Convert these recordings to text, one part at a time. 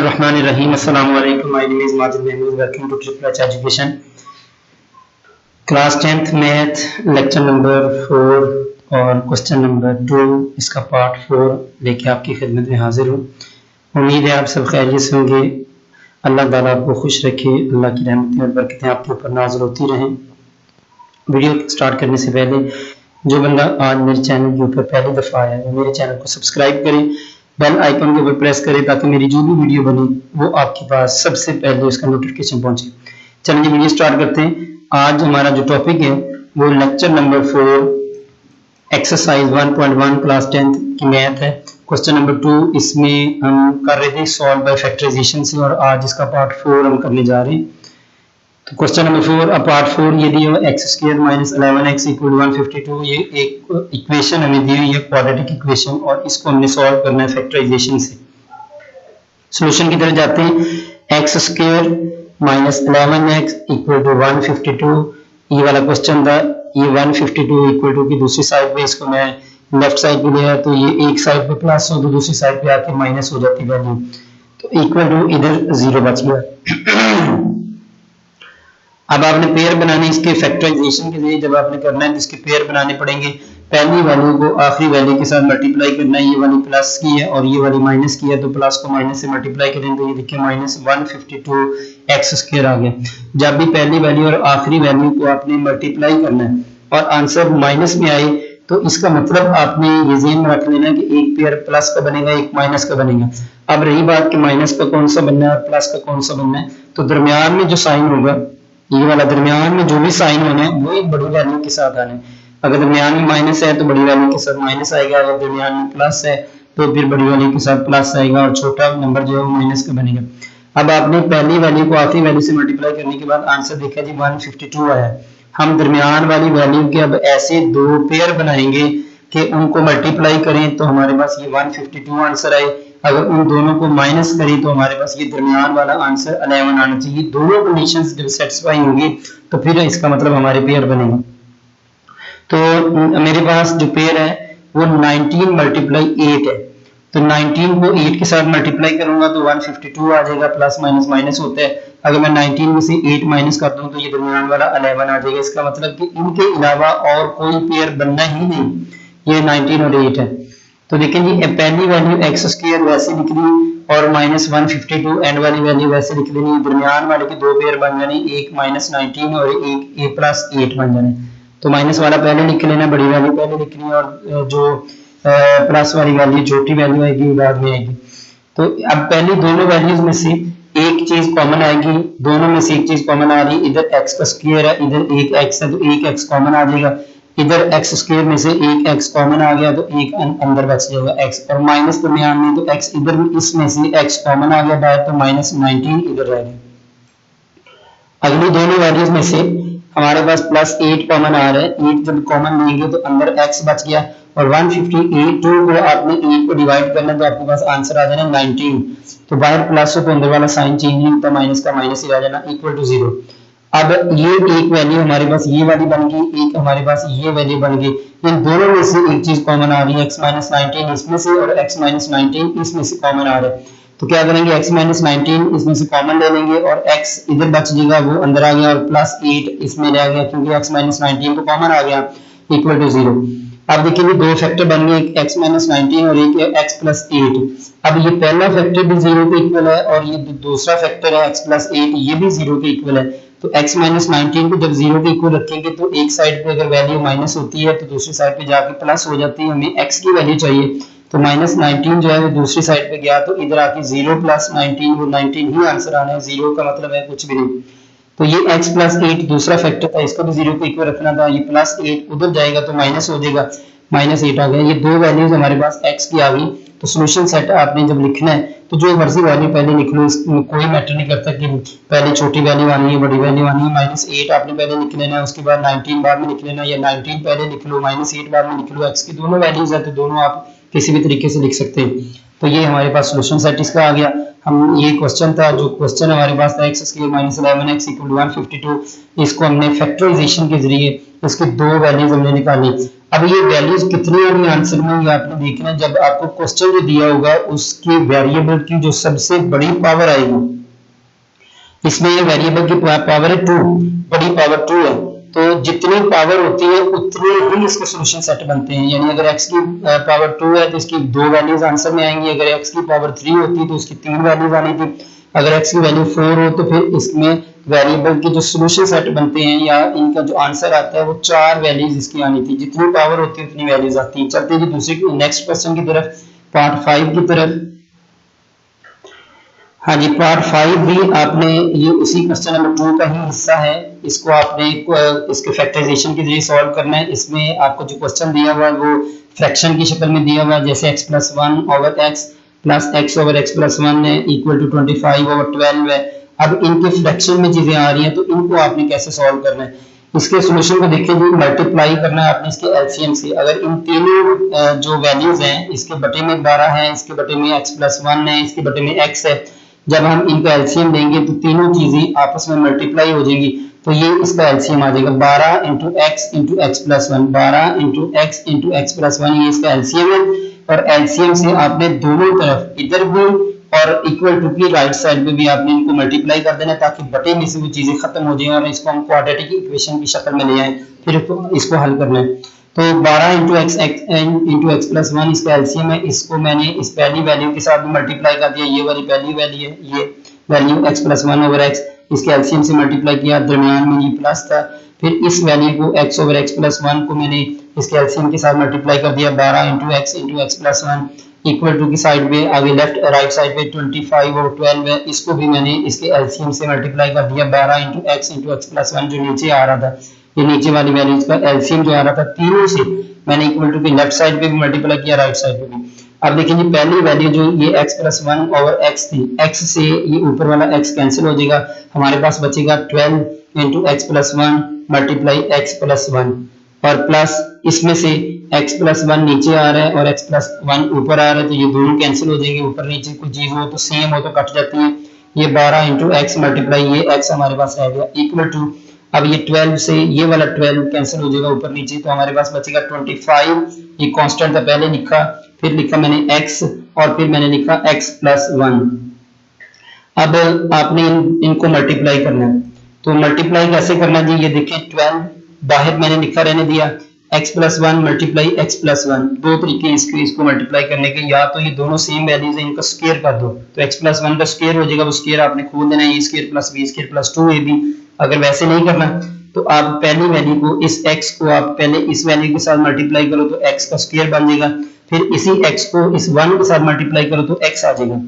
बिस्मिल्लाहिर्रहमानिर्रहीम। अस्सलाम वालेकुम। My name is Majid Mahmood, welcome to triple H education. Class 10th math lecture number 4 और question number 2 इसका पार्ट 4 लेके आपकी खिदमत में हाजिर हूँ। उम्मीद है आप सब खैरियत से होंगे। अल्लाह ताला आपको खुश रखे, अल्लाह की रहमतें और बरकतें आपके ऊपर नाज़िल होती रहें। वीडियो स्टार्ट करने से पहले जो बंदा आज मेरे चैनल के ऊपर पहली दफ़ा आया है वो मेरे चैनल को सब्सक्राइब करें, बेल आइकन के ऊपर प्रेस करें ताकि मेरी जो भी वीडियो बने वो आपके पास सबसे पहले उसका नोटिफिकेशन पहुंचे। चलिए वीडियो स्टार्ट करते हैं। आज हमारा जो टॉपिक है वो lecture number 4 exercise 1.1 class 10th की मैथ है। क्वेश्चन नंबर 2 इसमें हम कर रहे थे सॉल्व बाय फैक्टराइजेशन से और आज इसका पार्ट 4 हम करने जा रहे हैं। तो क्वेश्चन नंबर 4 पार्ट 4 ये दिया हुआ x² - 11x = 152। ये एक इक्वेशन हमें दी हुई है, क्वाड्रेटिक इक्वेशन, और इसको हमने सॉल्व करना है फैक्टराइजेशन से। सॉल्यूशन की तरफ जाते हैं। x² - 11x = 152 ये वाला क्वेश्चन था। ये 152 = की दूसरी साइड पे इसको मैं लेफ्ट साइड पे लिया तो ये एक साइड पे प्लस हो तो दूसरी साइड पे आके माइनस हो जाती वैल्यू, तो इक्वल टू इधर 0 बच गया। अब आपने पेयर बनाने इसके फैक्टराइजेशन के लिए जब आपने करना है तो इसके पेयर बनाने पड़ेंगे। पहली वैल्यू को आखिरी वैल्यू के साथ मल्टीप्लाई करना है। ये वाली प्लस की है और ये वाली माइनस की है, तो प्लस को माइनस से मल्टीप्लाई करें तो ये देखिए -152x² आ गया। जब भी पहली वैल्यू और आखिरी वैल्यू को आपने मल्टीप्लाई करना है और आंसर माइनस में आए तो इसका मतलब आपने ये ज़हन में रख लेना कि एक पेयर प्लस का बनेगा, एक माइनस का बनेगा। अब रही बात कि माइनस का कौन सा बनना है और प्लस का कौन सा बनना है, तो दरमियान में जो साइन होगा, ये वाला दरमियान में जो भी साइन होना है वो एक बड़ी वैल्यू के साथ आना है। अगर दरमियान में माइनस है तो बड़ी वैल्यू के साथ माइनस आएगा, अगर दरमियान में प्लस है तो फिर बड़ी वैल्यू के साथ प्लस आएगा और छोटा नंबर जो है वो माइनस का बनेगा। अब आपने पहली वैल्यू को आखिरी वैल्यू से मल्टीप्लाई करने के बाद आंसर देखा जी 152 आया। हम दरमियान वाली वैल्यू के अब ऐसे दो पेयर बनाएंगे कि उनको मल्टीप्लाई करें तो हमारे पास ये 152 आंसर आए। अगर उन दोनों को माइनस करें तो हमारे पास ये दरमियान वाला आंसर 11 आना चाहिए। दोनों कंडीशंस जब सेटिस्फाई होंगी तो फिर इसका मतलब हमारे पेयर बनेंगे। तो मेरे पास जो पेयर है वो 19 × 8 है, तो 19 को 8 के साथ मल्टीप्लाई करूंगा तो 152 आ जाएगा। प्लस माइनस माइनस होता है, अगर मैं 19 में से 8 माइनस कर दूं तो ये दरमियान वाला 11 आ जाएगा। इसका मतलब कि इनके अलावा और कोई पेयर बनना ही नहीं, ये 19 और 8 है। तो देखें जी पहली वैल्यू x² वैसे लिख दी और -152 एंड वाली वैल्यू वैसे लिख देनी। दरमियान वाले के दो पेयर बन जाने, एक -19 और एक a+8 बन जाने। तो माइनस वाला पहले लिख लेना, बड़ी वैल्यू पहले लिखनी और जो प्लस वाली वैल्यू छोटी वैल्यू आएगी बाद में आएगी। तो अब पहले दोनों वैल्यूज में से एक चीज कॉमन आएगी, दोनों में से एक चीज कॉमन आ रही, इधर x² है इधर एक x है तो एक x कॉमन आ जाएगा। इधर x² में से एक x कॉमन आ गया तो एक अंदर बच जाएगा x, और माइनस दरमियान में तो x इधर इसमें से x कॉमन आ गया बाहर तो -19 इधर रह गया। अगली दोनों वैल्यूज में से हमारे पास +8 कॉमन आ रहा है, 8 जब कॉमन लेंगे तो अंदर x बच गया और 152 को आपने 8 को डिवाइड करना तो आपके पास आंसर आ जाना 19। तो बाहर प्लस हो तो अंदर वाला साइन चेंज नहीं होता, माइनस का माइनस ही आ जाना = 0। अब ये एक वैल्यू हमारे पास ये वाली बन गई, एक हमारे पास ये वैल्यू बन गई। इन दोनों में से एक चीज कॉमन आ रही है, x-19 इसमें से और x-19 इसमें से कॉमन आ रहा है। तो क्या करेंगे, x-19 इसमें से कॉमन ले लेंगे और x इधर बच जाएगा वो अंदर आ गया और +8 इसमें रह गया क्योंकि x-19 तो कॉमन आ गया = 0। अब देखिए दो फैक्टर बन गए, एक x-19 और एक x+8। अब ये पहला फैक्टर भी 0 के इक्वल है और ये दूसरा फैक्टर है x+8 ये भी 0 के इक्वल है। तो x-19 को जब 0 के इक्वल रखेंगे तो एक साइड पे अगर वैल्यू माइनस होती है तो दूसरी साइड पे जाके प्लस हो जाती है। हमें x की वैल्यू चाहिए तो -19 जो है वो दूसरी साइड पे गया तो इधर आके 0 + 19 वो 19 ही आंसर आना है, 0 का मतलब है कुछ भी नहीं। तो ये x+8 दूसरा फैक्टर था, इसको भी 0 के इक्वल रखना था। ये +8 उधर जाएगा तो माइनस हो जाएगा, -8 आ गया। ये दो वैल्यूज हमारे पास x की आ गई। तो सॉल्यूशन सेट आपने जब लिखना है तो जो मर्जी वैल्यू पहले लिख लो, इसमें कोई मैटर नहीं करता कि पहले छोटी वैल्यू आनी है बड़ी वैल्यू आनी है। -8 आपने पहले लिख लेना है, उसके बाद 19 बाद में लिख लेना, या 19 पहले लिख लो -8 बाद में लिख लो। x की दोनों वैल्यूज है तो दोनों आप किसी भी तरीके से लिख सकते हैं। तो ये हमारे पास सॉल्यूशन सेट इसका आ गया। हम ये क्वेश्चन था, जो क्वेश्चन हमारे पास था x² - 11x = 152, इसको हमने फैक्टराइजेशन के जरिए इसकी दो वैल्यूज हमने निकाली। अब ये वैल्यूज कितनी आनी आंसर में, ये आपने देखना जब आपको क्वेश्चन जो दिया होगा उसकी वेरिएबल की जो सबसे बड़ी पावर आएगी, इसमें ये वेरिएबल की पावर है 2, बड़ी पावर 2 है, तो जितनी पावर होती है उतने ही इसके सॉल्यूशन सेट बनते हैं। यानी अगर x की पावर 2 है तो इसकी 2 वैल्यूज आंसर में आएंगी, अगर x की पावर 3 होती तो उसकी 3 वैल्यूज आनी थी, अगर x की वैल्यू 4 हो तो फिर इसमें वेरिएबल के जो सॉल्यूशन सेट बनते हैं या इनका जो आंसर आता है वो 4 वैल्यूज इसकी आनी थी। जितनी पावर होती है उतनी वैल्यूज आती है। चलते हैं दूसरे नेक्स्ट क्वेश्चन की तरफ, पार्ट 5 की तरफ। हाँ जी, पार्ट 5 भी आपने ये उसी क्वेश्चन नंबर 2 का ही हिस्सा है, इसको आपने इसके फैक्टराइजेशन के जरिए सॉल्व करना है। इसमें आपको जो क्वेश्चन दिया हुआ है वो फ्रैक्शन की शक्ल में दिया हुआ है, जैसे x plus 1 over x plus x over x plus 1 है इक्वल टू 25 ओवर 12 है। अब इनके फ्रैक्शन में चीजें आ रही हैं तो इनको आपने कैसे सॉल्व करना है। इसके सॉल्यूशन को देखिए जी, मल्टीप्लाई करना है आपने इसके एलसीएम से। अगर इन तीनों जो वैल्यूज हैं, इसके बटे में 12 है, इसके बटे में x प्लस 1 है, इसके बटे में x है, जब हम इनका एलसीएम लेंगे तो तीनों चीजें आपस में मल्टीप्लाई हो जाएंगी, तो ये इसका एलसीएम आ जाएगा 12 into x plus 1, 12 into x plus 1, ये इसका एलसीएम है। और एलसीएम से आपने दोनों तरफ इधर भी और इक्वल टू की राइट साइड पे भी आपने इनको मल्टीप्लाई कर देना ताकि बटे में से वो चीजें खत्म हो जाए और इसको हम क्वाड्रेटिक इक्वेशन की शक्ल में ले आए, फिर इसको हल करना है। तो 12 इंटू एक्स प्लस 1 इसका एलसीएम है, इसको मैंने इस पहली वैल्यू के साथ मल्टीप्लाई कर दिया, ये वाली पहली वैल्यू है, ये value x plus 1 over x, इसके एलसीएम से मल्टीप्लाई किया, दरमियान में ये प्लस था, फिर इस वैल्यू को x ओवर x प्लस 1 को मैंने इसके एलसीएम के साथ मल्टीप्लाई कर दिया, 12 into x plus 1 equal to की साइड पे आगे लेफ्ट राइट साइड पे 25 ओवर 12 है, इसको भी मैंने इसके एलसीएम से मल्टीप्लाई कर दिया, 12 इंटू एक्स प्लस 1 जो नीचे आ रहा था, ये नीचे वाली वैल्यूज का एलसीएम जो आ रहा था तीनों से मैंने इक्वल टू की लेफ्ट साइड पे भी मल्टीप्लाई किया, राइट साइड पे भी। अब देखिए जी, पहली वैल्यू जो ये x प्लस 1 ओवर x थी, x से ये ऊपर वाला x कैंसिल हो जाएगा, हमारे पास बचेगा 12 into x plus 1 multiply x plus 1 और प्लस इसमें से x प्लस 1 नीचे आ रहा है और x प्लस 1 ऊपर आ रहा है, तो ये दोनों कैंसिल हो जाएंगे, ऊपर नीचे कोई चीज हो तो सेम हो तो कट जाती है। ये 12 इंटू एक्स मल्टीप्लाई ये x हमारे पास रह गया इक्वल टू, अब ये 12 से ये वाला 12 कैंसिल हो जाएगा ऊपर नीचे, तो हमारे पास बचेगा 25, ये कांस्टेंट था पहले लिखा, फिर लिखा मैंने x और फिर मैंने लिखा x प्लस 1। अब आपने इनको मल्टीप्लाई करना है, तो मल्टीप्लाई कैसे करना जी, ये देखिए 12 बाहर मैंने लिखा रहने दिया, x plus 1 multiply x plus 1, दो तरीके इसको मल्टीप्लाई करने के, या तो ये दोनों सेम वैल्यूज हैं इनको स्क्वायर कर दो तो x प्लस 1 का स्क्वायर हो जाएगा, वो स्क्वायर आपने खोल देना है, a square plus b square plus 2ab। अगर वैसे नहीं करना तो आप पहली वैल्यू को इस x को आप पहले इस वैल्यू के साथ मल्टीप्लाई करो तो x का स्क्वायर बन जाएगा, फिर इसी x को इस 1 के साथ मल्टीप्लाई करो तो x आ जाएगा।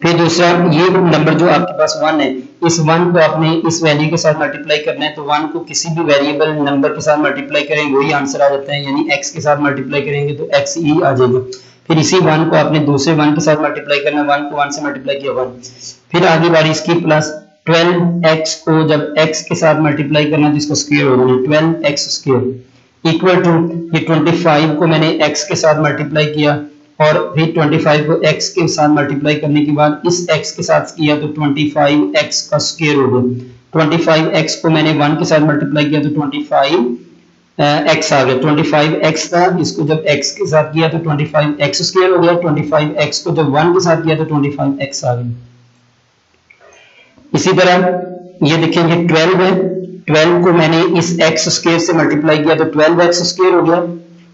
फिर दूसरा ये नंबर जो आपके पास 1 है, इस 1 को आपने इस वैल्यू के साथ मल्टीप्लाई करना है, तो 1 को किसी भी वेरिएबल नंबर के साथ मल्टीप्लाई करेंगे वही आंसर आ जाता है, यानी x के साथ मल्टीप्लाई करेंगे तो x ही आ जाएगा। फिर इसी 1 को आपने दूसरे 1 के साथ मल्टीप्लाई करना, 1 को 1 से मल्टीप्लाई किया 1, फिर आगे बारी इसकी प्लस 12x को जब x के साथ मल्टीप्लाई करना तो इसको स्क्वायर हो जाएगा, 12x स्क्वायर इक्वल टू ये 25 को मैंने x के साथ मल्टीप्लाई किया और फिर 25 को x के साथ मल्टीप्लाई करने के बाद इस x के साथ किया तो 25x का स्क्वायर हो गया, 25x को मैंने 1 के साथ मल्टीप्लाई किया तो 25x आ गया, 25x था, इसको जब x के साथ किया तो 25x स्क्वायर हो गया, 25x को जब 1 के साथ किया तो 25x आ गया। इसी तरह ये देखेंगे 12 है, 12 को मैंने इस x स्क्वायर से मल्टीप्लाई किया तो 12x स्क्वायर हो गया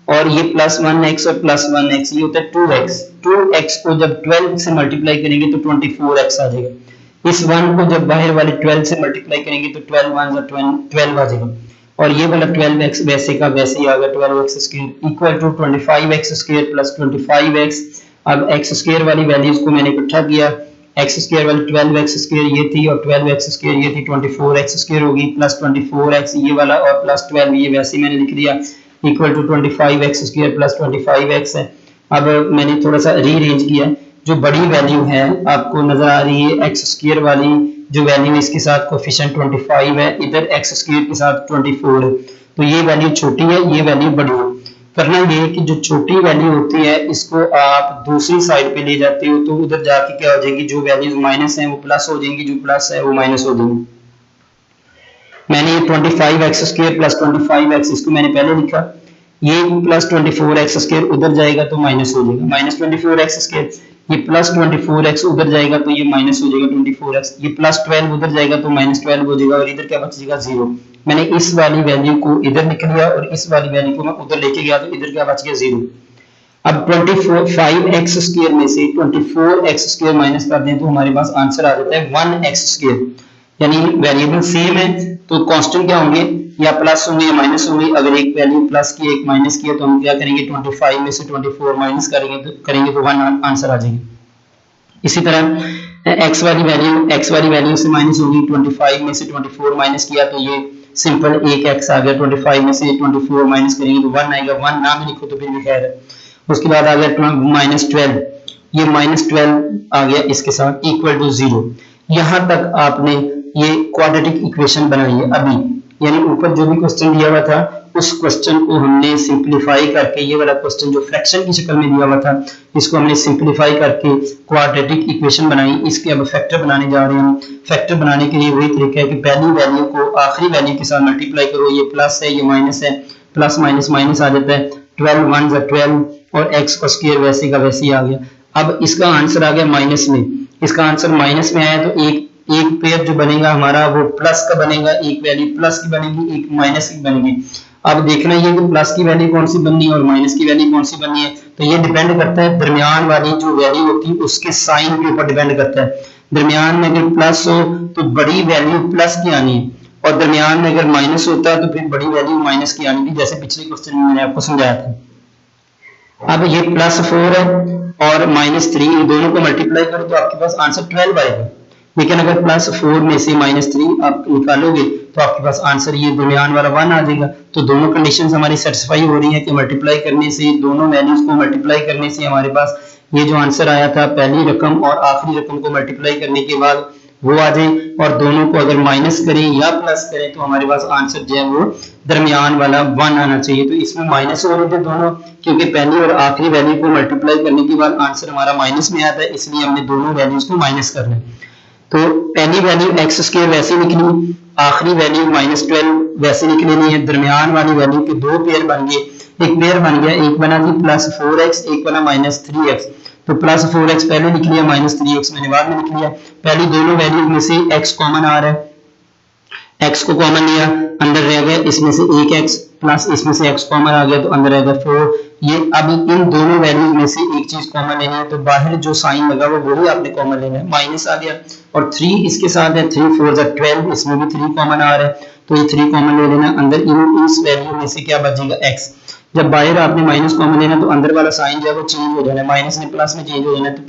और ये प्लस 1x और प्लस 1x ये होता है 2x, 2x को जब 12 से मल्टीप्लाई करेंगे तो 24x आ जाएगा, इस 1 को जब बाहर वाले 12 से मल्टीप्लाई करेंगे तो 12 1 12 आ जाएगा और ये वाला 12x वैसे का वैसे ही आ गया, 12x square equal to 25x square plus 25x। अब x स्क्वायर वाली वैल्यूज को मैंने इकट्ठा किया, x स्क्वायर वाली 12x स्क्वायर ये थी और 12x स्क्वायर ये थी, 24x स्क्वायर होगी प्लस 24x ये वाला और प्लस 12 ये वैसे मैंने लिख दिया equal to 25x square plus 25x है। अब मैंने थोड़ा सा रीअरेंज किया, जो बड़ी वैल्यू है आपको नजर आ रही है x स्क्वायर वाली जो वैल्यू इसके साथ कोफिशिएंट 25 है, इधर x स्क्वायर के साथ 24 है, तो ये वैल्यू छोटी है, ये वैल्यू बड़ी है। करना ये है कि जो छोटी वैल्यू होती है इसको आप दूसरी साइड पे ले जाते हो तो उधर जाके क्या हो जाएगी, जो वैल्यूज माइनस हैं वो प्लस हो जाएंगी, जो प्लस है वो माइनस हो जाएंगी। मैंने ये 25x स्क्वायर प्लस 25x इसको मैंने पहले लिखा, ये प्लस 24x² उधर जाएगा तो माइनस हो जाएगा माइनस 24x², ये प्लस 24x उधर जाएगा तो ये माइनस हो जाएगा 24x, ये प्लस 12 उधर जाएगा तो माइनस 12 हो जाएगा और इधर क्या बच जाएगा 0। मैंने इस वाली वैल्यू को इधर लिख लिया और इस वाली वैल्यू को मैं उधर लेके गया तो इधर क्या बच गया 0। अब 5x² में से 24x² माइनस कर दें तो हमारे पास आंसर आ जाता है 1x², यानी वेरिएबल सेम है तो कांस्टेंट क्या होंगे, या प्लस होंगे या माइनस होंगे। अगर एक वैल्यू प्लस की एक माइनस की है तो हम क्या करेंगे 25 में से 24 माइनस करेंगे तो 1 आंसर आ जाएगा। इसी तरह x वाली वैल्यू से माइनस होगी, 25 में से 24 माइनस किया तो ये सिंपल एक x आ गया, 25 में से 24 माइनस करेंगे तो 1 आएगा, 1 ना भी लिखो तो फिर भी खैर है। उसके बाद आ गया -12, ये -12 आ गया इसके साथ इक्वल टू 0। यहां तक आपने ये क्वाड्रेटिक इक्वेशन बनाई है अभी, यानी ऊपर जो भी क्वेश्चन दिया हुआ था उस क्वेश्चन को हमने सिंपलीफाई करके, ये वाला क्वेश्चन जो फ्रैक्शन की शक्ल में दिया हुआ था इसको हमने सिंपलीफाई करके क्वाड्रेटिक इक्वेशन बनाई। इसके अब फैक्टर बनाने जा रहे हैं। फैक्टर बनाने के लिए वही तरीका है कि पहली वैल्यू को आखिरी वैल्यू के साथ मल्टीप्लाई करो, ये प्लस है ये माइनस है, प्लस माइनस माइनस आ जाता है, 12 1 = 12 और x का स्क्वायर वैसे का वैसे ही आ गया। अब इसका आंसर आ गया माइनस में, इसका आंसर माइनस में आया तो एक पेयर जो बनेगा हमारा वो प्लस का बनेगा, एक वैल्यू प्लस की बनेगी एक माइनस की बनेगी। अब देखना ये कि प्लस की वैल्यू कौन सी बननी है और माइनस की वैल्यू कौन सी बननी है, तो ये डिपेंड करता है दरमियान वाली जो वैल्यू होती है उसके साइन के ऊपर डिपेंड करता है। दरमियान में अगर प्लस हो तो बड़ी वैल्यू प्लस की आनी है और दरमियान में अगर माइनस होता है तो फिर बड़ी वैल्यू माइनस की आनी थी, जैसे पिछले क्वेश्चन में मैंने आपको समझाया था। अब ये +4 है और -3 इन दोनों को मल्टीप्लाई करो तो आपके पास आंसर 12 आएगा। लेकिन अगर +4 में से -3 आप निकालोगे तो आपके पास आंसर ये दरमियान वाला 1 आ जाएगा। तो दोनों कंडीशंस हमारी सेटिस्फाई हो रही है कि मल्टीप्लाई करने से, दोनों वैल्यूज को मल्टीप्लाई करने से हमारे पास ये जो आंसर आया था पहली रकम और आखिरी रकम को मल्टीप्लाई करने के बाद वो आ जाए, और दोनों को अगर माइनस करें या प्लस करें तो हमारे पास आंसर जो है वो दरमियान वाला 1 आना चाहिए। तो इसमें माइनस हो रहे थे दोनों, क्योंकि पहली और आखिरी वैल्यू को मल्टीप्लाई करने के बाद आंसर हमारा माइनस में आता है, इसलिए हमने दोनों वैल्यूज को माइनस करना है। तो पहली वैल्यू x² वैसे लिखनी, आखिरी वैल्यू -12 वैसे लिख लेनी है। दरमियान वाली वैल्यू के दो पेयर बन गए, एक पेयर बन गया, एक बना जी +4x, एक बना -3x। तो +4x पहले लिख लिया, -3x मैंने बाद में लिख लिया। पहली दोनों वैल्यू में से x कॉमन आ रहा है, x को कॉमन लिया, अंदर रह गया इसमें से एक x प्लस इसमें से x कॉमन आ गया तो अंदर रहेगा 4। ये अब इन दोनों वैल्यूज में से एक चीज कॉमन लेनी है, तो बाहर जो साइन लगा हुआ वही आपने कॉमन लेना है, माइनस आ गया और 3 इसके साथ है, 3 4 = 12, इसमें भी 3 कॉमन आ रहा है तो ये 3 कॉमन ले लेना। अंदर इस वैल्यू में से क्या बचेगा x। जब बाहर आपने माइनस कॉमन लेना तो अंदर वाला साइन जो है वो चेंज हो जाना है, माइनस में प्लस में चेंज हो जाना है। तो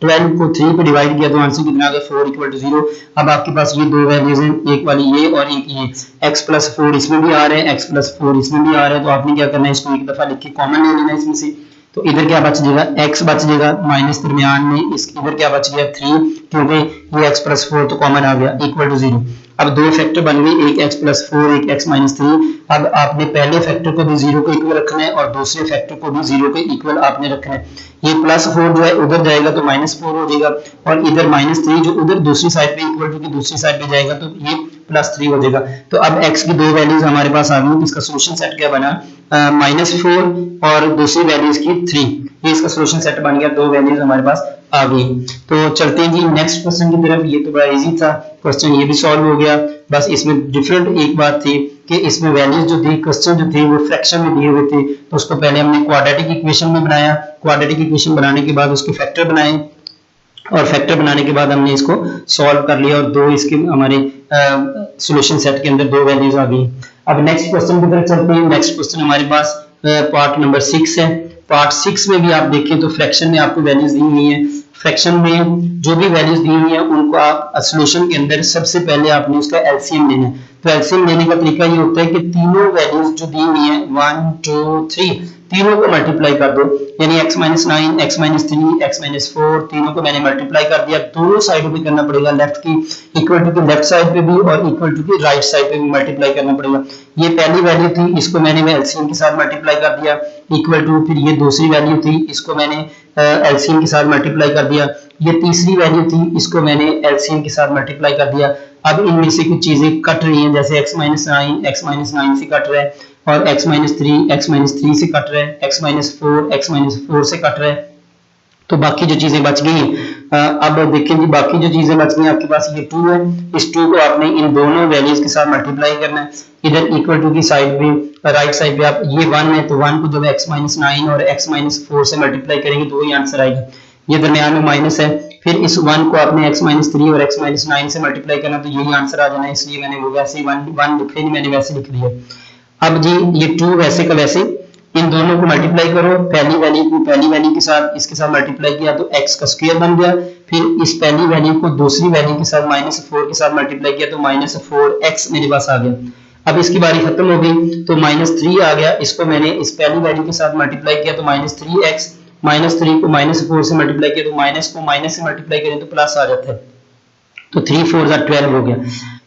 +12 को 3 पे डिवाइड किया तो आंसर कितना आ गया 4 = 0। अब आपके पास ये दो वैल्यूज हैं, एक वाली ये और एक ये, x + 4 इसमें भी आ रहे हैं, x + 4 इसमें भी आ रहे हैं, तो आपने क्या करना है इसको एक दफा लिख के कॉमन ले लेना इसमें से। तो इधर क्या बच जाएगा x बच जाएगा, माइनस दरमियान में इस इधर क्या बच गया 3, क्योंकि ये x + 4 तो कॉमन आ गया = 0। अब दो फैक्टर बन गए, एक x + 4 एक x - 3। अब आपने पहले फैक्टर को भी 0 के इक्वल रखना है और दूसरे फैक्टर को भी 0 के इक्वल आपने रखना है। ये +4 जो है उधर जाएगा तो -4 हो जाएगा और इधर -3 जो उधर दूसरी साइड पे इक्वल टू की दूसरी साइड पे जाएगा तो ये +3 हो जाएगा। तो अब x की दो वैल्यूज हमारे पास आ गई, इसका सॉल्यूशन सेट क्या बना -4 और दूसरी वैल्यूज की 3, ये इसका सॉल्यूशन सेट बन गया, दो वैल्यूज हमारे पास आ गई। तो चलते हैं जी नेक्स्ट क्वेश्चन की तरफ। ये तो बड़ा इजी था क्वेश्चन, ये भी सॉल्व हो गया। बस इसमें डिफरेंट एक बात थी कि इसमें वैल्यूज जो थी क्वेश्चन जो थे वो फ्रैक्शन में दिए हुए थे, तो उसको पहले हमने क्वाड्रेटिक इक्वेशन में बनाया, क्वाड्रेटिक इक्वेशन बनाने के बाद उसके फैक्टर बनाए और फैक्टर बनाने के बाद हमने इसको सॉल्व कर लिया और दो इसके हमारे सॉल्यूशन सेट के अंदर दो वैल्यूज आ गई। अब नेक्स्ट क्वेश्चन की तरफ चलते हैं। नेक्स्ट क्वेश्चन हमारे पास पार्ट नंबर 6 है। पार्ट 6 में भी आप देखें तो फ्रैक्शन में आपको वैल्यूज दी हुई है। फ्रैक्शन में जो भी वैल्यूज दी हुई है उनको आप सॉल्यूशन के अंदर सबसे पहले आपने उसका एलसीएम लेना है। तो एलसीएम लेने का तरीका ये होता है कि तीनों वैल्यूज जो दी हुई है 1 2 3 तीनों को मल्टीप्लाई कर दो, यानी x - 9 x - 3 x - 4 तीनों को मैंने मल्टीप्लाई कर दिया। दोनों साइडों पे करना पड़ेगा, लेफ्ट की इक्वल टू की लेफ्ट साइड पे भी और इक्वल टू की राइट साइड पे भी मल्टीप्लाई करना पड़ेगा। ये पहली वैल्यू थी, इसको मैंने एलसीएम के साथ मल्टीप्लाई कर दिया इक्वल टू, फिर ये दूसरी वैल्यू थी, इसको मैंने एलसीएम के साथ मल्टीप्लाई कर दिया। ये तीसरी वैल्यू थी, इसको मैंने एलसीएम के साथ मल्टीप्लाई कर दिया। अब इनमें से कुछ चीजें कट रही हैं, जैसे x - 9 से कट रहा है और x-3 से कट रहा है, x-4 से कट रहा है। तो बाकी जो चीजें बच गई अब देखें जी, बाकी जो चीजें बच गई आपके पास ये 2 है, इस 2 को आपने इन दोनों वैल्यूज के साथ मल्टीप्लाई करना है। इधर इक्वल टू की साइड पे राइट साइड पे आप ये 1 है तो 1 को जब x-9 और x-4 से मल्टीप्लाई करेंगे तो वही आंसर आएगा। ये दरमियान में माइनस है, फिर इस 1 को आपने x-3 और x-9 से मल्टीप्लाई करना तो यही आंसर आ जाना है, इसलिए मैंने वो वैसे ही 1 लिख नहीं, मैंने वैसे लिख दिया। अब जी ये 2 वैसे का वैसे इन दोनों को मल्टीप्लाई करो, पहली वैल्यू को पहली वैल्यू के साथ इसके साथ मल्टीप्लाई किया तो x का स्क्वायर बन गया, फिर इस पहली वैल्यू को दूसरी वैल्यू के साथ -4 के साथ मल्टीप्लाई किया तो -4x मेरे पास आ गया। अब इसकी बारी खत्म हो गई तो -3 आ गया, इसको मैंने इस पहली वैल्यू के साथ मल्टीप्लाई किया तो -3x, -3 को -4 से मल्टीप्लाई किया तो माइनस को माइनस से मल्टीप्लाई करें तो प्लस आ जाता है, तो 3 4 12 हो गया।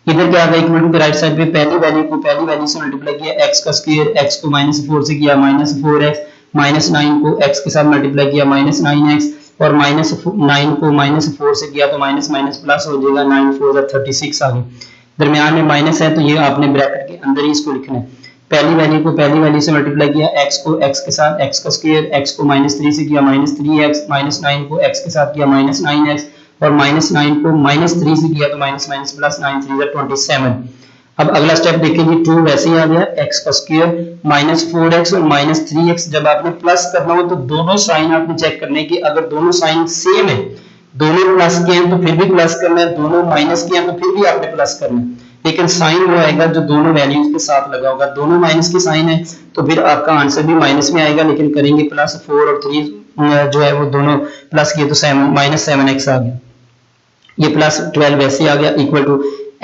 इधर क्या आ गया, इक्वल टू के राइट साइड पे पहली वैल्यू को पहली वैल्यू से मल्टीप्लाई किया, x का स्क्वायर, x को -4 से किया -4x, -9 को x के साथ मल्टीप्लाई किया -9x और -9 को -4 से किया तो माइनस माइनस प्लस हो जाएगा, 9 4 36 आ गई। दरमियान में माइनस है तो ये आपने ब्रैकेट के अंदर ही इसको लिखना है। पहली वैल्यू को पहली वैल्यू से मल्टीप्लाई किया, x को x के साथ x का स्क्वायर, x को -3 से किया -3x, -9 को x के साथ किया -9x और -9 को -3 से किया तो माइनस माइनस प्लस 9 3 27। अब अगला स्टेप देखेंगे, 2 वैसे ही आ गया, x का स्क्वायर -4x और -3x। जब आपने प्लस करना हो तो दोनों साइन आपने चेक करने की, अगर दोनों साइन सेम है, दोनों प्लस के हैं तो फिर भी प्लस करना है, दोनों माइनस के हैं तो फिर भी आपने प्लस करना है, लेकिन साइन वो आएगा जो दोनों वैल्यूज के साथ लगा होगा। दोनों माइनस के साइन है तो फिर आपका आंसर भी माइनस में आएगा, लेकिन करेंगे प्लस 4 और 3 जो है वो दोनों प्लस किए तो -7x आ गया। ये +12 वैसे आ गया, इक्वल टू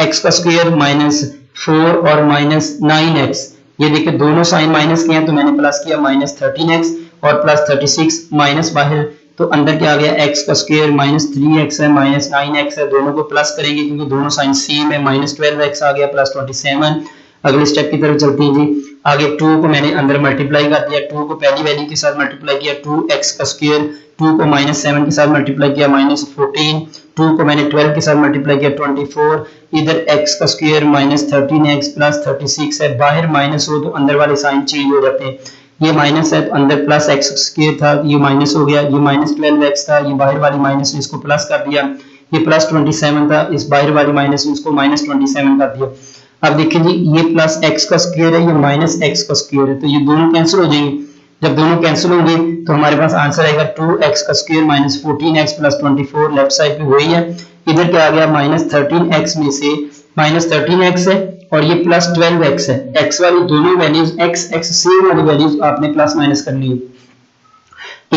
x का स्क्वायर -4 और -9x। ये देखिए दोनों साइन माइनस के हैं तो मैंने प्लस किया -13x और +36 माइनस बाहर तो अंदर क्या आ गया, x का स्क्वायर -3x है -9x है, दोनों को प्लस करेंगे क्योंकि दोनों साइन सेम है, -12x आ गया +27। अगले स्टेप की तरफ चलते हैं जी। आगे 2 को मैंने अंदर मल्टीप्लाई कर दिया, 2 को पहली वैल्यू के साथ मल्टीप्लाई किया 2x का स्क्वायर, 2 को -7 के साथ मल्टीप्लाई किया -14, 2 को मैंने 12 के साथ मल्टीप्लाई किया 24, इधर x का स्क्वायर -13x +36 है, बाहर माइनस हो तो अंदर वाले साइन चेंज हो जाते हैं, ये माइनस है तो अंदर प्लस x स्क्वायर था, ये माइनस हो गया, ये -12x था, ये बाहर वाली माइनस ने इसको प्लस कर दिया, ये +27 था, इस बाहर वाली माइनस ने इसको -27 कर दिया। अब देखिए जी ये प्लस x का स्क्वायर है, ये माइनस x का स्क्वायर है, तो ये दोनों कैंसिल हो जाएंगे। जब दोनों कैंसिल होंगे तो हमारे पास आंसर आएगा 2x का स्क्वायर -14x +24, लेफ्ट साइड पे वही है। इधर क्या आ गया, -13x में से -13x है और ये +12x है, x वाली दोनों वैल्यूज x सेम वाली वैल्यूज आपने प्लस माइनस करनी है।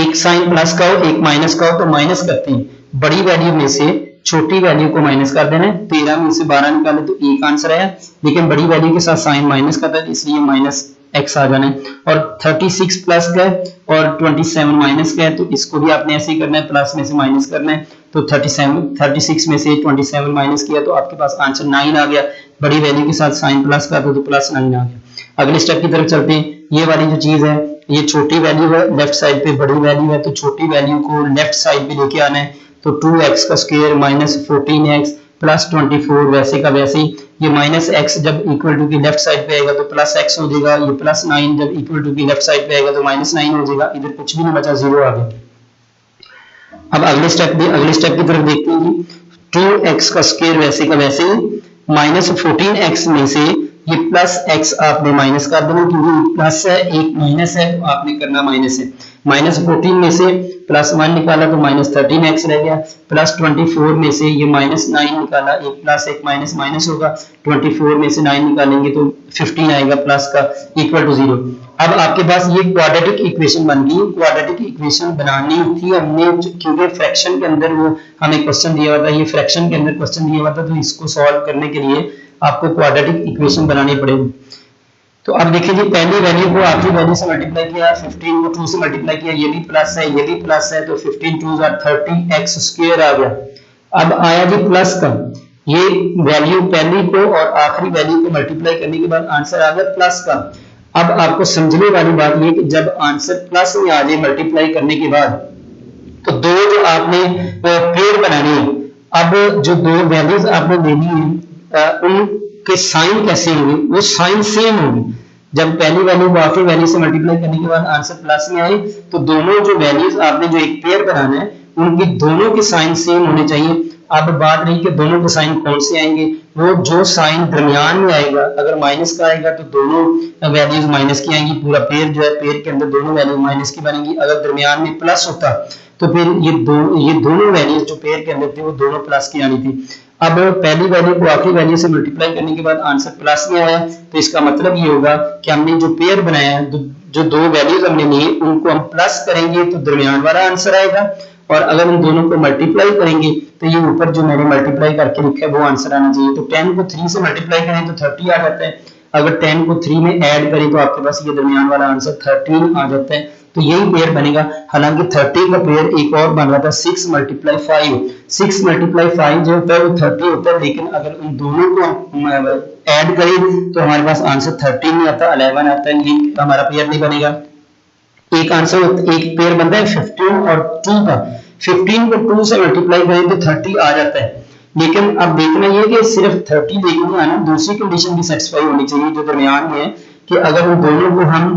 एक साइन प्लस का हो एक माइनस का हो तो माइनस करते हैं, बड़ी वैल्यू में से छोटी वैल्यू को माइनस कर देना है। 13 में से 12 निकाले तो एक आंसर आया, लेकिन बड़ी वैल्यू के साथ साइन माइनस करता है इसलिए -x आ जाना है। और 36 प्लस का है और 27 माइनस का है तो इसको भी आपने ऐसे ही करना है, प्लस में से माइनस करना है। तो 36 में से 27 माइनस किया तो आपके पास आंसर 9 आ गया, बड़ी वैल्यू के साथ साइन प्लस का तो +9 आ गया। अगले स्टेप की तरफ चलते हैं। ये वाली जो चीज है ये छोटी वैल्यू है, लेफ्ट साइड पे बड़ी वैल्यू है, तो छोटी वैल्यू को लेफ्ट साइड पे लेके आना है। तो 2x का स्क्वायर -14x +24 वैसे का वैसे ही, ये -x जब इक्वल टू की लेफ्ट साइड पे आएगा तो +x हो जाएगा, ये +9 जब इक्वल टू की लेफ्ट साइड पे आएगा तो -9 हो जाएगा, इधर कुछ भी नहीं बचा, 0 आ गया। अब अगले स्टेप की तरफ देखते हैं जी। 2x का स्क्वायर वैसे का वैसे ही, -14x में से ये +x आपने माइनस कर देना क्योंकि प्लस है एक माइनस है तो आपने करना माइनस है। -14 में से +1 निकाला तो -13x रह गया, +24 में से ये -9 निकाला, एक प्लस एक माइनस माइनस होगा, 24 में से 9 निकालेंगे तो 15 आएगा प्लस का, इक्वल टू 0। अब आपके पास ये क्वाड्रेटिक इक्वेशन बन गई। क्वाड्रेटिक इक्वेशन बनानी थी हमने क्योंकि फ्रैक्शन के अंदर वो हमें क्वेश्चन दिया हुआ था, ये फ्रैक्शन के अंदर क्वेश्चन दिया हुआ था, तो इसको सॉल्व करने के लिए आपको क्वाड्रेटिक इक्वेशन बनानी पड़ेगी। तो अब देखिए जी पहली वैल्यू को आखिरी वैल्यू से मल्टीप्लाई किया, 15 को 2 से मल्टीप्लाई किया, ये भी प्लस है ये भी प्लस है, तो 15 2 30x स्क्वायर आ गया। अब आया जी प्लस का, ये वैल्यू पहली को और आखिरी वैल्यू को मल्टीप्लाई करने के बाद आंसर आ गया प्लस का। अब आपको समझने वाली बात ये कि जब आंसर प्लस में आ जाए मल्टीप्लाई करने के बाद, तो दो जो आपने पेड़ बनाने हैं, अब जो दो वैल्यूज आपने लेनी है उनके साइन कैसे होंगे, वो साइन सेम होंगे। जब पहली वैल्यू को आखिरी वैल्यू से मल्टीप्लाई करने के बाद आंसर प्लस में आए तो दोनों जो वैल्यूज आपने जो एक पेयर बनाना है उनकी दोनों के साइन सेम होने चाहिए। अब बात रही कि दोनों के साइन कौन से आएंगे, वो जो साइन दरमियान में आएगा, अगर माइनस का आएगा तो दोनों वैल्यूज माइनस की आएंगी, पूरा पेयर जो है पेयर के अंदर दोनों वैल्यू माइनस की बनेंगी। अगर दरमियान में प्लस होता तो फिर ये दोनों वैल्यूज जो पेयर के अंदर थी वो दोनों प्लस की आनी थी। अब पहली वैल्यू को आखिरी वैल्यू से मल्टीप्लाई करने के बाद आंसर प्लस में आया तो इसका मतलब ये होगा कि हमने जो पेयर बनाया है, जो दो वैल्यूज हमने लिए उनको हम प्लस करेंगे तो दरमियान वाला आंसर आएगा, और अगर उन दोनों को मल्टीप्लाई करेंगे तो ये ऊपर जो मैंने मल्टीप्लाई करके लिखा है वो आंसर आना चाहिए। तो 10 को 3 से मल्टीप्लाई करें तो 30 आ जाता है, अगर 10 को 3 में ऐड करें तो आपके पास ये दरमियान वाला आंसर 13 आ जाता है। तो यही पेयर बनेगा। हालांकि 30 का पेयर एक और बन रहा था 6 मल्टीप्लाई 5, 6 मल्टीप्लाई 5 जो होता है वो 30 होता है, लेकिन अगर उन दोनों को ऐड करें तो हमारे पास आंसर 13 नहीं आता, 11 आता है। ये हमारा पेयर नहीं बनेगा। एक आंसर एक पेयर बनता है 15 और 2 का, 15 को 2 से मल्टीप्लाई करें तो 30 आ जाता है। लेकिन अब देखना ये कि सिर्फ 30 देखने आना, दूसरी कंडीशन भी सेटिस्फाई होनी चाहिए जो दरमियान में है कि अगर उन दोनों को हम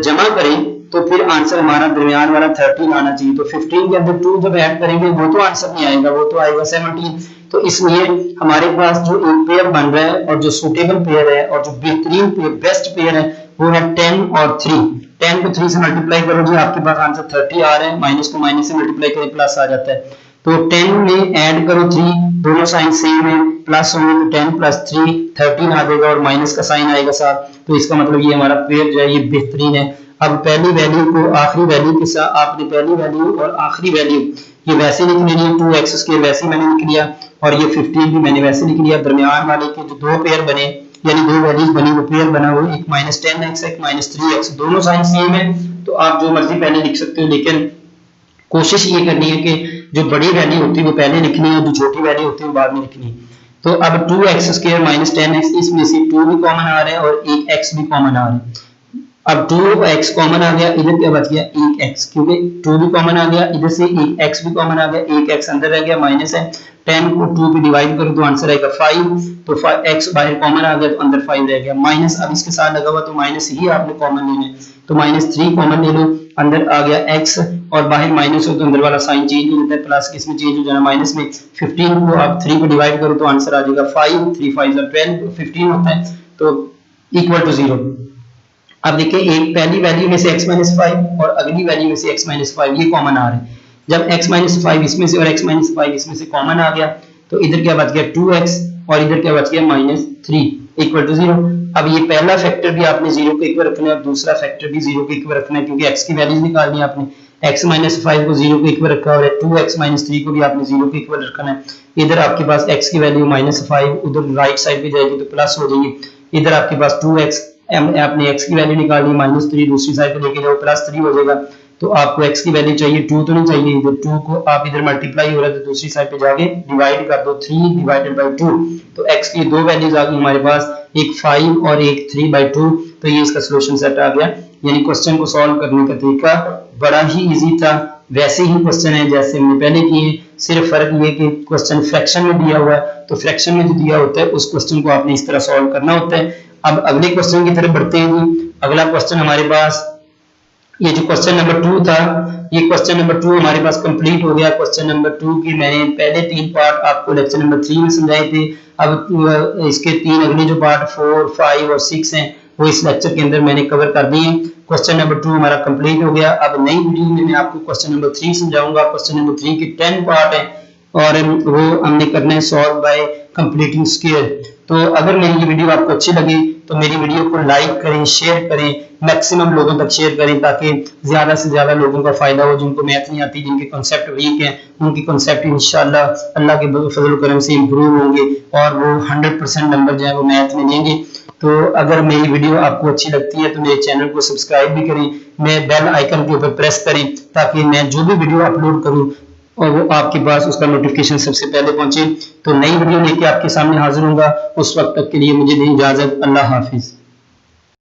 जमा करें तो फिर आंसर हमारा दरमियान वाला 13 आना चाहिए। तो 15 के अंदर 2 जब ऐड करेंगे वो तो आंसर नहीं आएगा, वो तो आएगा 17। तो इसलिए हमारे पास जो एक पेयर बन रहा है और जो सूटेबल पेयर है और जो बेहतरीन पेयर बेस्ट पेयर है वो है 10 और 3। 10 को 3 से मल्टीप्लाई करो जी आपके पास आंसर 30 आ रहा है, माइनस को माइनस से मल्टीप्लाई करें प्लस आ जाता है। तो 10 में ऐड करो 3, दोनों साइन सेम है, प्लस होंगे तो 10 प्लस 3 13 आ जाएगा और माइनस का साइन आएगा साथ। तो इसका मतलब ये हमारा पेयर जो है ये बेहतरीन है। अब पहली वैल्यू को आखिरी वैल्यू के साथ आपने पहली वैल्यू और आखिरी वैल्यू ये वैसे लिख लेनी है, 2x² वैसे मैंने लिख लिया और ये 15 भी मैंने वैसे लिख लिया। दरमियान वाले के जो दो पेयर बने यानी दो वैल्यूज बनी वो पेयर बना वो एक -10x एक -3x, दोनों साइन सेम है तो आप जो मर्जी पहले लिख सकते हो, लेकिन कोशिश ये करनी है कि जो बड़ी वैल्यू होती है वो पहले लिखनी है, जो छोटी वैल्यू होती है वो बाद में लिखनी है। तो अब 2x² -10x, इसमें से 2 भी कॉमन आ रहा है और एक x भी कॉमन आ रहा है। अब 2x कॉमन आ गया, इधर क्या बच गया 1x, क्योंकि 2 भी कॉमन आ गया, इधर से 1x भी कॉमन आ गया, 1x अंदर रह गया, माइनस है। 10 को 2 पे डिवाइड करो तो आंसर आएगा 5, तो 5x बाहर कॉमन आ गया तो अंदर 5 रह गया, माइनस अब इसके साथ लगा हुआ तो माइनस ही आपने कॉमन लेना है, तो -3 कॉमन ले लो, अंदर आ गया x और बाहर माइनस हो तो अंदर वाला साइन चेंज हो जाता है, प्लस किसमें चेंज हो जाना माइनस में। 15 को आप 3 को डिवाइड करो तो आंसर आ जाएगा 5, 3 5 12, तो 15 होता है तो इक्वल टू 0। अब देखिए एक पहली वैल्यू में से x - 5 और अगली वैल्यू में से x - 5 ये कॉमन आ रहे हैं। जब x - 5 इसमें से और x - 5 इसमें से कॉमन आ गया तो इधर क्या बच गया 2x और इधर क्या बच गया -3 इक्वल टू 0। अब ये पहला फैक्टर भी आपने 0 के इक्वल रखना है और दूसरा फैक्टर भी 0 के इक्वल रखना है, क्योंकि x की वैल्यूज निकालनी है आपने। x - 5 को 0 के इक्वल रखा और 2x - 3 को भी आपने 0 के इक्वल रखना है। इधर आपके पास x की वैल्यू -5 उधर राइट साइड पे जाएगी तो प्लस हो जाएगी, इधर आपके पास 2x आपने x की वैल्यू निकालनी -3 दूसरी साइड पे लेके जाओ +3 हो जाएगा, तो आपको x की वैल्यू चाहिए 2 तो नहीं चाहिए, इधर 2 को आप इधर मल्टीप्लाई हो रहा है तो दूसरी साइड पे जाके डिवाइड कर दो 3 डिवाइडेड बाय 2, तो x की दो वैल्यूज आ गई हमारे पास, एक 5 और एक 3/2, तो ये इसका सॉल्यूशन सेट आ गया। यानी क्वेश्चन को सॉल्व करने का तरीका बड़ा ही इजी था, वैसे ही क्वेश्चन है जैसे हमने पहले किए, सिर्फ फर्क ये कि क्वेश्चन फ्रैक्शन में दिया हुआ है तो फ्रैक्शन में जो दिया होता है उस क्वेश्चन को आपने इस तरह सॉल्व करना होता है। अब अगले क्वेश्चन की तरफ बढ़ते हैं जी। अगला क्वेश्चन हमारे पास ये जो क्वेश्चन नंबर 2 था, ये क्वेश्चन नंबर 2 हमारे पास कंप्लीट हो गया। क्वेश्चन नंबर 2 की मैंने पहले 3 पार्ट आपको लेक्चर नंबर 3 में समझाए थे, अब इसके 3 अगले जो पार्ट 4, 5 और 6 हैं वो इस लेक्चर के अंदर मैंने कवर कर दिए। क्वेश्चन नंबर 2 हमारा कंप्लीट हो गया। अब नई वीडियो में मैं आपको क्वेश्चन नंबर 3 समझाऊंगा। क्वेश्चन नंबर 3 के 10 पार्ट है और वो हमने करना है सॉल्व बाय कंप्लीटिंग स्क्वायर। तो अगर मेरी ये वीडियो आपको अच्छी लगी तो मेरी वीडियो को लाइक करें, शेयर करें, मैक्सिमम लोगों तक शेयर करें ताकि ज्यादा से ज्यादा लोगों का फायदा हो, जिनको मैथ नहीं आती, जिनके कॉन्सेप्ट वीक हैं, उनके कॉन्सेप्ट इंशाल्लाह अल्लाह के फजल करम से इंप्रूव होंगे और वो 100% नंबर जो है वो मैथ में लेंगे। तो अगर मेरी वीडियो आपको अच्छी लगती है तो मेरे चैनल को सब्सक्राइब भी करें, मैं बेल आइकन के ऊपर प्रेस करें ताकि मैं जो भी वीडियो अपलोड करूं और वो आपके पास उसका नोटिफिकेशन सबसे पहले पहुंचे। तो नई वीडियो लेके आपके सामने हाजिर होऊंगा, उस वक्त तक के लिए मुझे दें इजाजत। अल्लाह हाफिज।